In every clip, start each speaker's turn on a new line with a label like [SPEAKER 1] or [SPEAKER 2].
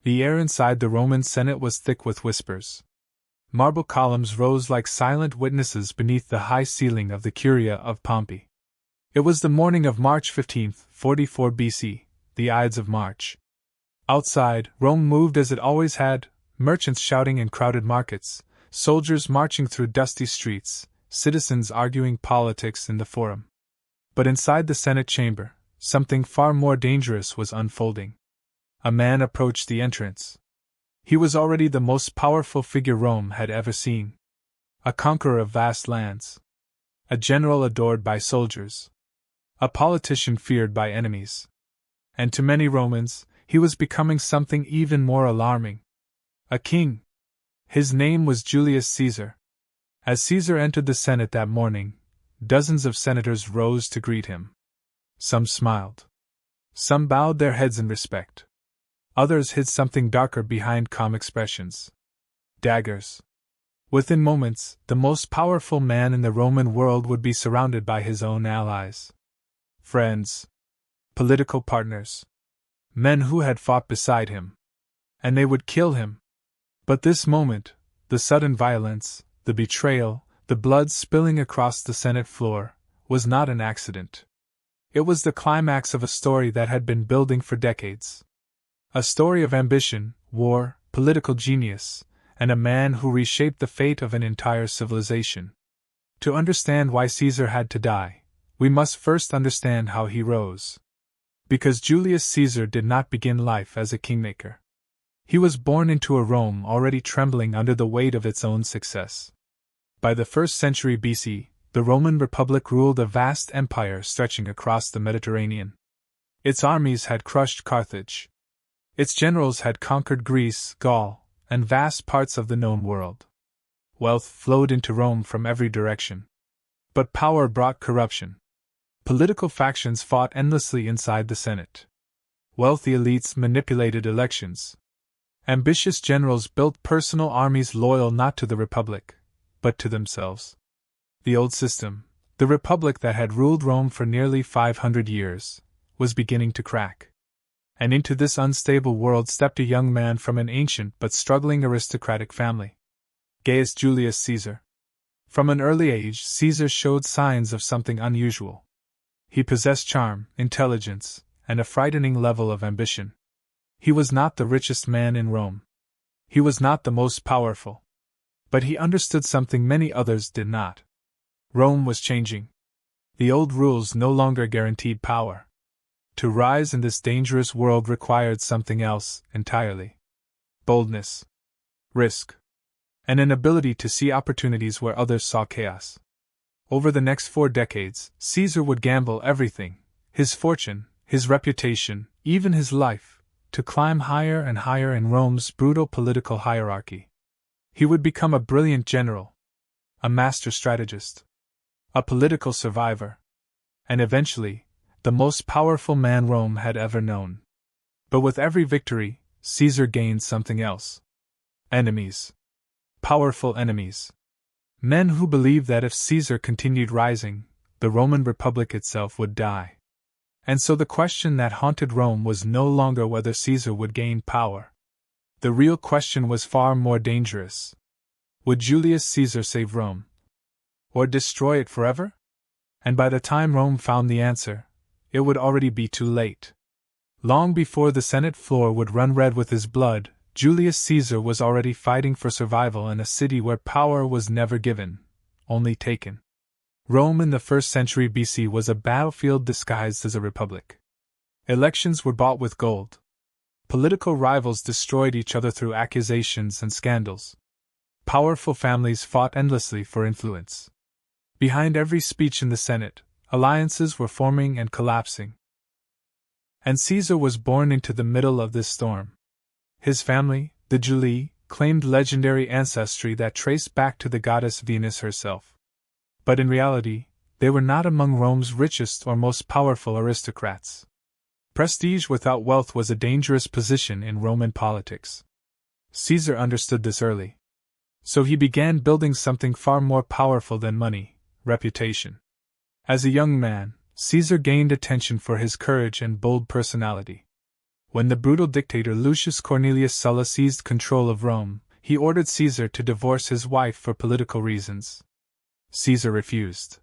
[SPEAKER 1] The air inside the Roman Senate was thick with whispers. Marble columns rose like silent witnesses beneath the high ceiling of the Curia of Pompey. It was the morning of March 15, 44 BC, the Ides of March. Outside, Rome moved as it always had, merchants shouting in crowded markets, soldiers marching through dusty streets, citizens arguing politics in the Forum. But inside the Senate chamber, something far more dangerous was unfolding. A man approached the entrance. He was already the most powerful figure Rome had ever seen. A conqueror of vast lands. A general adored by soldiers. A politician feared by enemies. And to many Romans, he was becoming something even more alarming. A king. His name was Julius Caesar. As Caesar entered the Senate that morning, dozens of senators rose to greet him. Some smiled. Some bowed their heads in respect. Others hid something darker behind calm expressions. Daggers. Within moments, the most powerful man in the Roman world would be surrounded by his own allies. Friends. Political partners. Men who had fought beside him. And they would kill him. But this moment, the sudden violence, the betrayal, the blood spilling across the Senate floor, was not an accident. It was the climax of a story that had been building for decades. A story of ambition, war, political genius, and a man who reshaped the fate of an entire civilization. To understand why Caesar had to die, we must first understand how he rose. Because Julius Caesar did not begin life as a kingmaker. He was born into a Rome already trembling under the weight of its own success. By the 1st century BC, the Roman Republic ruled a vast empire stretching across the Mediterranean. Its armies had crushed Carthage. Its generals had conquered Greece, Gaul, and vast parts of the known world. Wealth flowed into Rome from every direction. But power brought corruption. Political factions fought endlessly inside the Senate. Wealthy elites manipulated elections. Ambitious generals built personal armies loyal not to the Republic, but to themselves. The old system, the Republic that had ruled Rome for nearly 500 years, was beginning to crack. And into this unstable world stepped a young man from an ancient but struggling aristocratic family. Gaius Julius Caesar. From an early age, Caesar showed signs of something unusual. He possessed charm, intelligence, and a frightening level of ambition. He was not the richest man in Rome. He was not the most powerful. But he understood something many others did not. Rome was changing. The old rules no longer guaranteed power. To rise in this dangerous world required something else entirely. Boldness. Risk. And an ability to see opportunities where others saw chaos. Over the next 4 decades, Caesar would gamble everything, his fortune, his reputation, even his life, to climb higher and higher in Rome's brutal political hierarchy. He would become a brilliant general, a master strategist, a political survivor, and eventually, the most powerful man Rome had ever known. But with every victory, Caesar gained something else. Enemies. Powerful enemies. Men who believed that if Caesar continued rising, the Roman Republic itself would die. And so the question that haunted Rome was no longer whether Caesar would gain power. The real question was far more dangerous. Would Julius Caesar save Rome? Or destroy it forever? And by the time Rome found the answer, it would already be too late. Long before the Senate floor would run red with his blood, Julius Caesar was already fighting for survival in a city where power was never given, only taken. Rome in the 1st century BC was a battlefield disguised as a republic. Elections were bought with gold. Political rivals destroyed each other through accusations and scandals. Powerful families fought endlessly for influence. Behind every speech in the Senate, alliances were forming and collapsing. And Caesar was born into the middle of this storm. His family, the Julii, claimed legendary ancestry that traced back to the goddess Venus herself. But in reality, they were not among Rome's richest or most powerful aristocrats. Prestige without wealth was a dangerous position in Roman politics. Caesar understood this early. So he began building something far more powerful than money: reputation. As a young man, Caesar gained attention for his courage and bold personality. When the brutal dictator Lucius Cornelius Sulla seized control of Rome, he ordered Caesar to divorce his wife for political reasons. Caesar refused.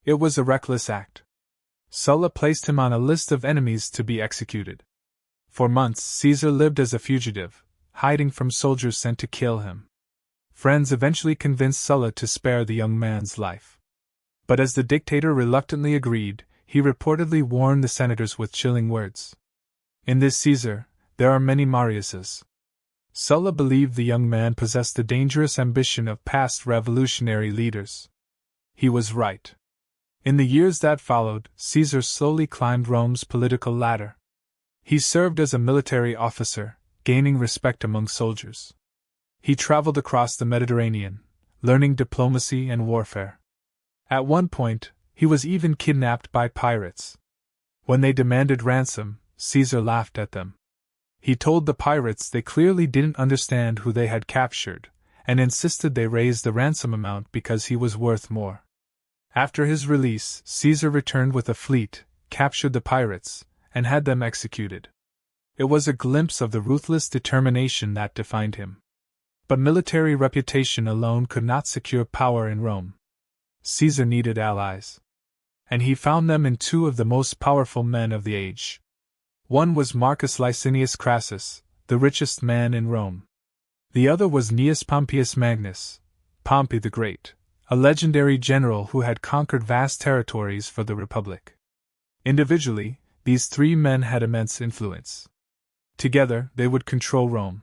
[SPEAKER 1] It was a reckless act. Sulla placed him on a list of enemies to be executed. For months Caesar lived as a fugitive, hiding from soldiers sent to kill him. Friends eventually convinced Sulla to spare the young man's life. But as the dictator reluctantly agreed, he reportedly warned the senators with chilling words. In this Caesar, there are many Mariuses. Sulla believed the young man possessed the dangerous ambition of past revolutionary leaders. He was right. In the years that followed, Caesar slowly climbed Rome's political ladder. He served as a military officer, gaining respect among soldiers. He traveled across the Mediterranean, learning diplomacy and warfare. At one point, he was even kidnapped by pirates. When they demanded ransom, Caesar laughed at them. He told the pirates they clearly didn't understand who they had captured, and insisted they raise the ransom amount because he was worth more. After his release, Caesar returned with a fleet, captured the pirates, and had them executed. It was a glimpse of the ruthless determination that defined him. But military reputation alone could not secure power in Rome. Caesar needed allies. And he found them in two of the most powerful men of the age. One was Marcus Licinius Crassus, the richest man in Rome. The other was Gnaeus Pompeius Magnus, Pompey the Great, a legendary general who had conquered vast territories for the Republic. Individually, these three men had immense influence. Together, they would control Rome.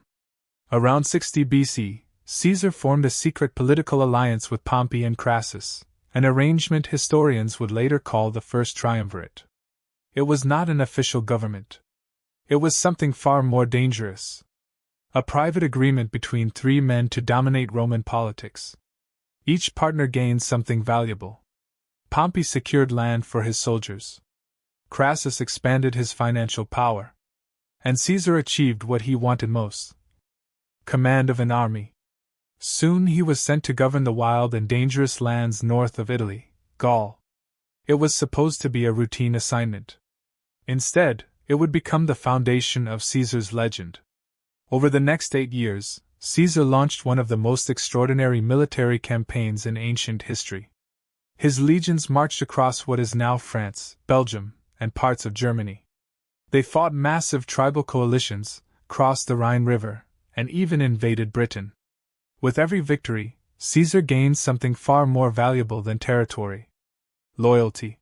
[SPEAKER 1] Around 60 BC, Caesar formed a secret political alliance with Pompey and Crassus, an arrangement historians would later call the First Triumvirate. It was not an official government. It was something far more dangerous. A private agreement between three men to dominate Roman politics. Each partner gained something valuable. Pompey secured land for his soldiers. Crassus expanded his financial power. And Caesar achieved what he wanted most: command of an army. Soon he was sent to govern the wild and dangerous lands north of Italy, Gaul. It was supposed to be a routine assignment. Instead, it would become the foundation of Caesar's legend. Over the next 8 years, Caesar launched one of the most extraordinary military campaigns in ancient history. His legions marched across what is now France, Belgium, and parts of Germany. They fought massive tribal coalitions, crossed the Rhine River, and even invaded Britain. With every victory, Caesar gained something far more valuable than territory: loyalty.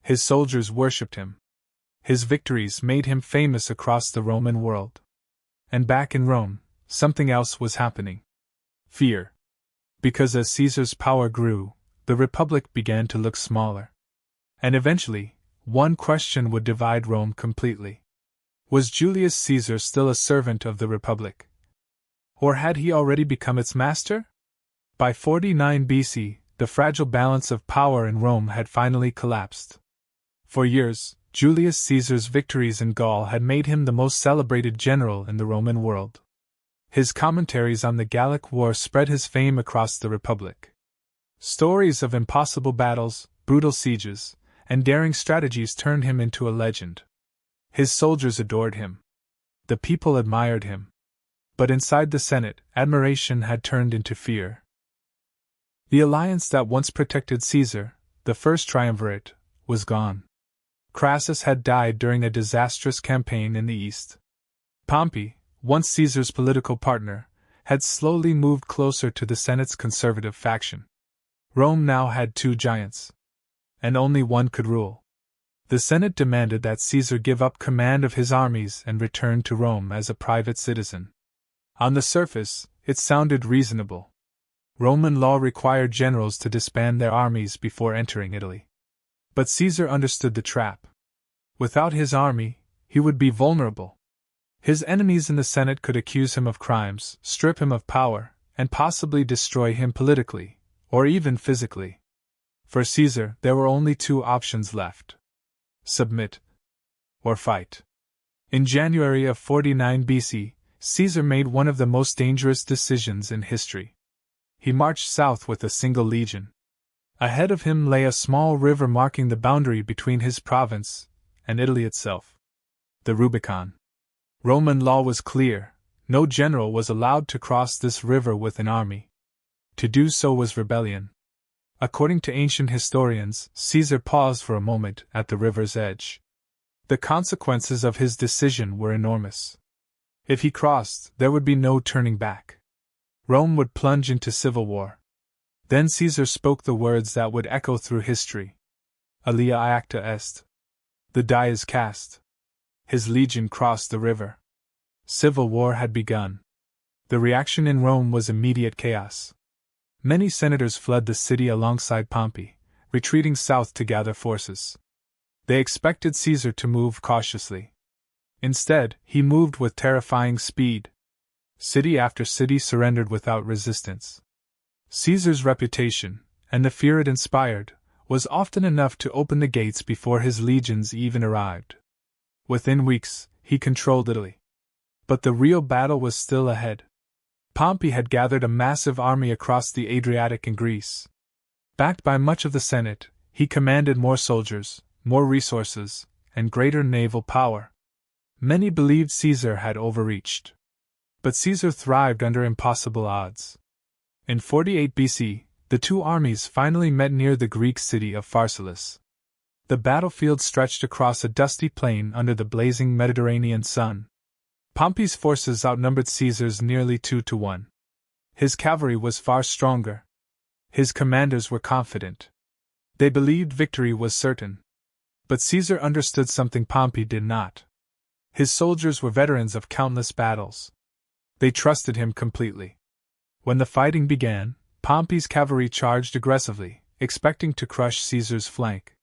[SPEAKER 1] His soldiers worshipped him. His victories made him famous across the Roman world. And back in Rome, something else was happening: fear. Because as Caesar's power grew, the Republic began to look smaller. And eventually, one question would divide Rome completely. Was Julius Caesar still a servant of the Republic? Or had he already become its master? By 49 BC, the fragile balance of power in Rome had finally collapsed. For years, Julius Caesar's victories in Gaul had made him the most celebrated general in the Roman world. His commentaries on the Gallic War spread his fame across the Republic. Stories of impossible battles, brutal sieges, and daring strategies turned him into a legend. His soldiers adored him. The people admired him. But inside the Senate, admiration had turned into fear. The alliance that once protected Caesar, the First Triumvirate, was gone. Crassus had died during a disastrous campaign in the east. Pompey, once Caesar's political partner, had slowly moved closer to the Senate's conservative faction. Rome now had two giants. And only one could rule. The Senate demanded that Caesar give up command of his armies and return to Rome as a private citizen. On the surface, it sounded reasonable. Roman law required generals to disband their armies before entering Italy. But Caesar understood the trap. Without his army, he would be vulnerable. His enemies in the Senate could accuse him of crimes, strip him of power, and possibly destroy him politically, or even physically. For Caesar, there were only two options left: submit or fight. In January of 49 BC, Caesar made one of the most dangerous decisions in history. He marched south with a single legion. Ahead of him lay a small river marking the boundary between his province and Italy itself: the Rubicon. Roman law was clear: no general was allowed to cross this river with an army. To do so was rebellion. According to ancient historians, Caesar paused for a moment at the river's edge. The consequences of his decision were enormous. If he crossed, there would be no turning back. Rome would plunge into civil war. Then Caesar spoke the words that would echo through history. Alia acta est. The die is cast. His legion crossed the river. Civil war had begun. The reaction in Rome was immediate chaos. Many senators fled the city alongside Pompey, retreating south to gather forces. They expected Caesar to move cautiously. Instead, he moved with terrifying speed. City after city surrendered without resistance. Caesar's reputation, and the fear it inspired, was often enough to open the gates before his legions even arrived. Within weeks, he controlled Italy. But the real battle was still ahead. Pompey had gathered a massive army across the Adriatic in Greece. Backed by much of the Senate, he commanded more soldiers, more resources, and greater naval power. Many believed Caesar had overreached. But Caesar thrived under impossible odds. In 48 BC, the two armies finally met near the Greek city of Pharsalus. The battlefield stretched across a dusty plain under the blazing Mediterranean sun. Pompey's forces outnumbered Caesar's nearly 2-1. His cavalry was far stronger. His commanders were confident. They believed victory was certain. But Caesar understood something Pompey did not. His soldiers were veterans of countless battles. They trusted him completely. When the fighting began, Pompey's cavalry charged aggressively, expecting to crush Caesar's flank.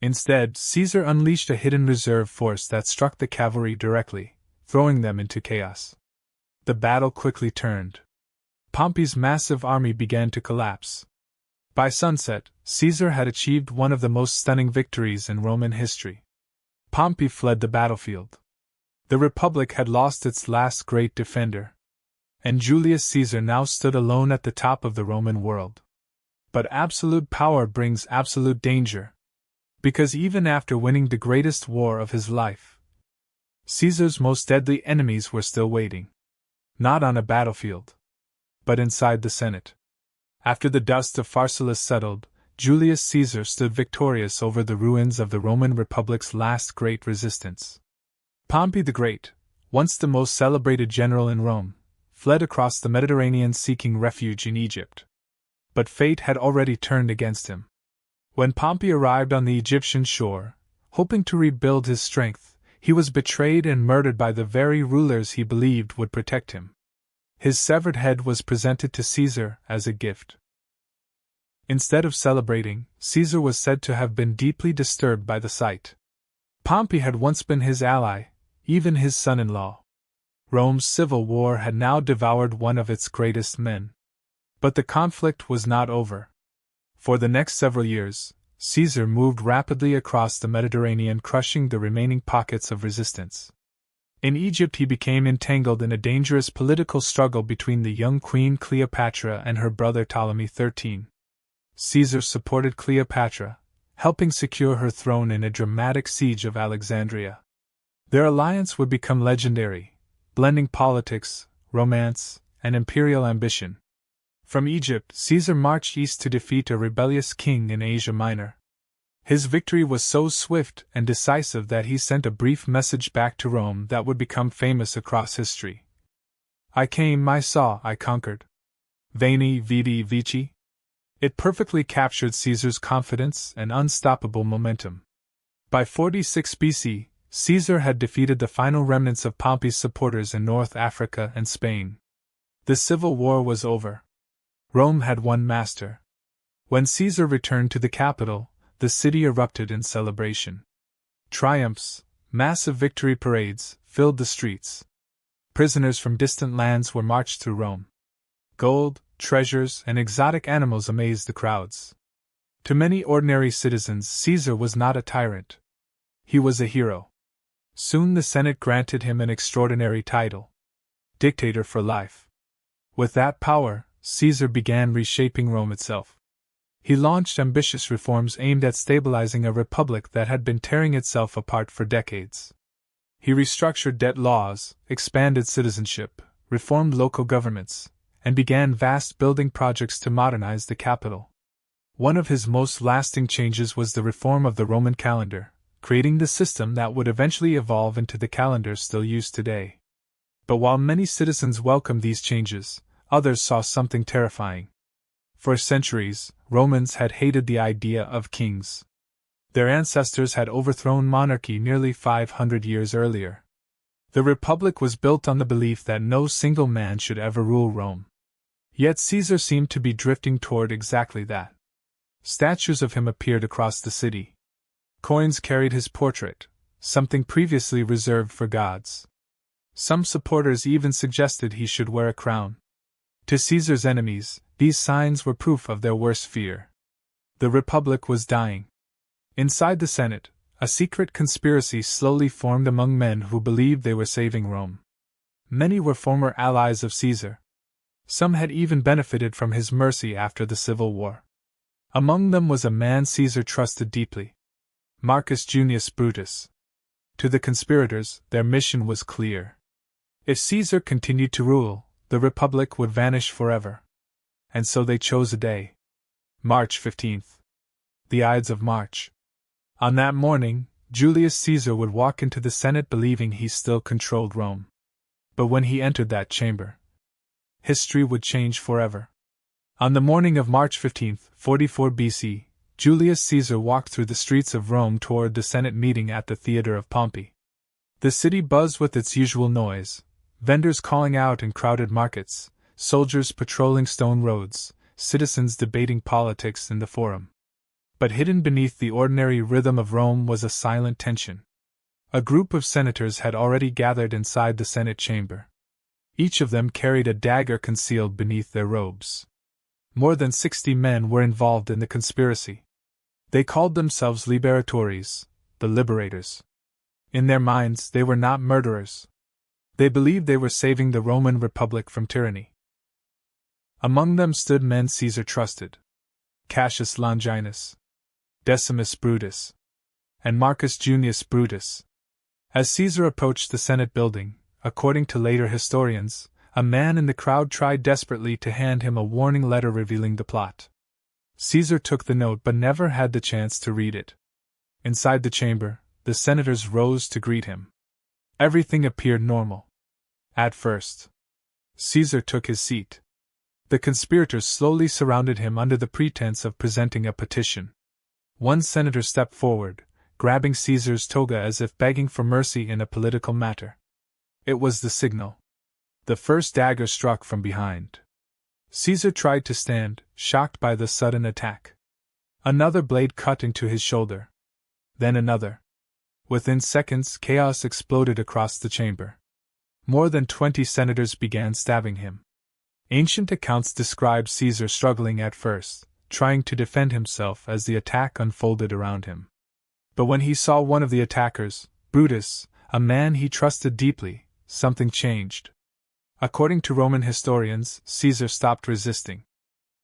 [SPEAKER 1] Instead, Caesar unleashed a hidden reserve force that struck the cavalry directly, throwing them into chaos. The battle quickly turned. Pompey's massive army began to collapse. By sunset, Caesar had achieved one of the most stunning victories in Roman history. Pompey fled the battlefield. The Republic had lost its last great defender. And Julius Caesar now stood alone at the top of the Roman world. But absolute power brings absolute danger. Because even after winning the greatest war of his life, Caesar's most deadly enemies were still waiting. Not on a battlefield, but inside the Senate. After the dust of Pharsalus settled, Julius Caesar stood victorious over the ruins of the Roman Republic's last great resistance. Pompey the Great, once the most celebrated general in Rome, fled across the Mediterranean seeking refuge in Egypt. But fate had already turned against him. When Pompey arrived on the Egyptian shore, hoping to rebuild his strength, he was betrayed and murdered by the very rulers he believed would protect him. His severed head was presented to Caesar as a gift. Instead of celebrating, Caesar was said to have been deeply disturbed by the sight. Pompey had once been his ally, even his son-in-law. Rome's civil war had now devoured one of its greatest men. But the conflict was not over. For the next several years, Caesar moved rapidly across the Mediterranean, crushing the remaining pockets of resistance. In Egypt, he became entangled in a dangerous political struggle between the young Queen Cleopatra and her brother Ptolemy XIII. Caesar supported Cleopatra, helping secure her throne in a dramatic siege of Alexandria. Their alliance would become legendary, blending politics, romance, and imperial ambition. From Egypt, Caesar marched east to defeat a rebellious king in Asia Minor. His victory was so swift and decisive that he sent a brief message back to Rome that would become famous across history. I came, I saw, I conquered. Veni, vidi, vici. It perfectly captured Caesar's confidence and unstoppable momentum. By 46 BC, Caesar had defeated the final remnants of Pompey's supporters in North Africa and Spain. The civil war was over. Rome had one master. When Caesar returned to the capital, the city erupted in celebration. Triumphs, massive victory parades, filled the streets. Prisoners from distant lands were marched through Rome. Gold, treasures, and exotic animals amazed the crowds. To many ordinary citizens, Caesar was not a tyrant. He was a hero. Soon the Senate granted him an extraordinary title: dictator for life. With that power, Caesar began reshaping Rome itself. He launched ambitious reforms aimed at stabilizing a republic that had been tearing itself apart for decades. He restructured debt laws, expanded citizenship, reformed local governments, and began vast building projects to modernize the capital. One of his most lasting changes was the reform of the Roman calendar, creating the system that would eventually evolve into the calendar still used today. But while many citizens welcomed these changes, others saw something terrifying. For centuries, Romans had hated the idea of kings. Their ancestors had overthrown monarchy nearly 500 years earlier. The Republic was built on the belief that no single man should ever rule Rome. Yet Caesar seemed to be drifting toward exactly that. Statues of him appeared across the city. Coins carried his portrait, something previously reserved for gods. Some supporters even suggested he should wear a crown. To Caesar's enemies, these signs were proof of their worst fear. The Republic was dying. Inside the Senate, a secret conspiracy slowly formed among men who believed they were saving Rome. Many were former allies of Caesar. Some had even benefited from his mercy after the Civil War. Among them was a man Caesar trusted deeply: Marcus Junius Brutus. To the conspirators, their mission was clear. If Caesar continued to rule, the Republic would vanish forever. And so they chose a day. March 15th. The Ides of March. On that morning, Julius Caesar would walk into the Senate believing he still controlled Rome. But when he entered that chamber, history would change forever. On the morning of March 15th, 44 BC, Julius Caesar walked through the streets of Rome toward the Senate meeting at the Theater of Pompey. The city buzzed with its usual noise: vendors calling out in crowded markets, soldiers patrolling stone roads, citizens debating politics in the Forum. But hidden beneath the ordinary rhythm of Rome was a silent tension. A group of senators had already gathered inside the Senate chamber. Each of them carried a dagger concealed beneath their robes. More than 60 men were involved in the conspiracy. They called themselves liberatores, the liberators. In their minds, they were not murderers. They believed they were saving the Roman Republic from tyranny. Among them stood men Caesar trusted: Cassius Longinus, Decimus Brutus, and Marcus Junius Brutus. As Caesar approached the Senate building, according to later historians, a man in the crowd tried desperately to hand him a warning letter revealing the plot. Caesar took the note but never had the chance to read it. Inside the chamber, the senators rose to greet him. Everything appeared normal. At first, Caesar took his seat. The conspirators slowly surrounded him under the pretense of presenting a petition. One senator stepped forward, grabbing Caesar's toga as if begging for mercy in a political matter. It was the signal. The first dagger struck from behind. Caesar tried to stand, shocked by the sudden attack. Another blade cut into his shoulder. Then another. Within seconds, chaos exploded across the chamber. More than 20 senators began stabbing him. Ancient accounts describe Caesar struggling at first, trying to defend himself as the attack unfolded around him. But when he saw one of the attackers, Brutus, a man he trusted deeply, something changed. According to Roman historians, Caesar stopped resisting.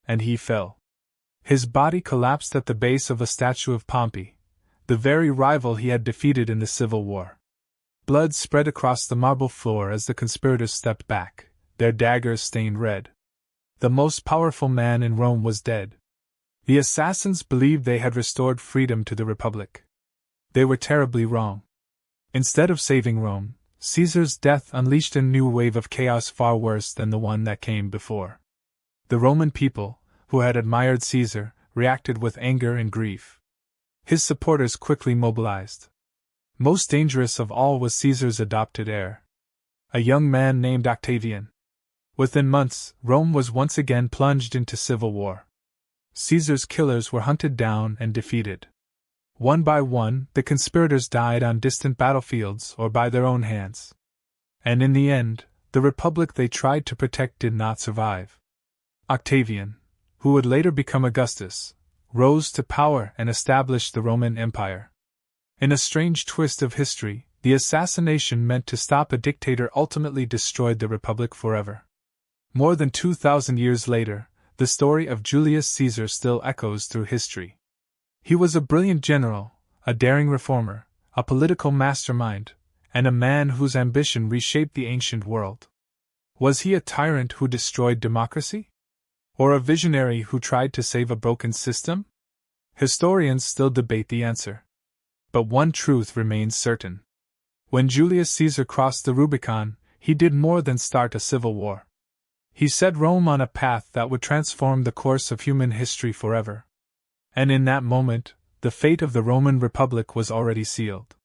[SPEAKER 1] And he fell. His body collapsed at the base of a statue of Pompey, the very rival he had defeated in the Civil War. Blood spread across the marble floor as the conspirators stepped back, their daggers stained red. The most powerful man in Rome was dead. The assassins believed they had restored freedom to the Republic. They were terribly wrong. Instead of saving Rome, Caesar's death unleashed a new wave of chaos far worse than the one that came before. The Roman people, who had admired Caesar, reacted with anger and grief. His supporters quickly mobilized. Most dangerous of all was Caesar's adopted heir, a young man named Octavian. Within months, Rome was once again plunged into civil war. Caesar's killers were hunted down and defeated. One by one, the conspirators died on distant battlefields or by their own hands. And in the end, the republic they tried to protect did not survive. Octavian, who would later become Augustus, rose to power and established the Roman Empire. In a strange twist of history, the assassination meant to stop a dictator ultimately destroyed the republic forever. More than 2,000 years later, the story of Julius Caesar still echoes through history. He was a brilliant general, a daring reformer, a political mastermind, and a man whose ambition reshaped the ancient world. Was he a tyrant who destroyed democracy? Or a visionary who tried to save a broken system? Historians still debate the answer. But one truth remains certain. When Julius Caesar crossed the Rubicon, he did more than start a civil war. He set Rome on a path that would transform the course of human history forever. And in that moment, the fate of the Roman Republic was already sealed.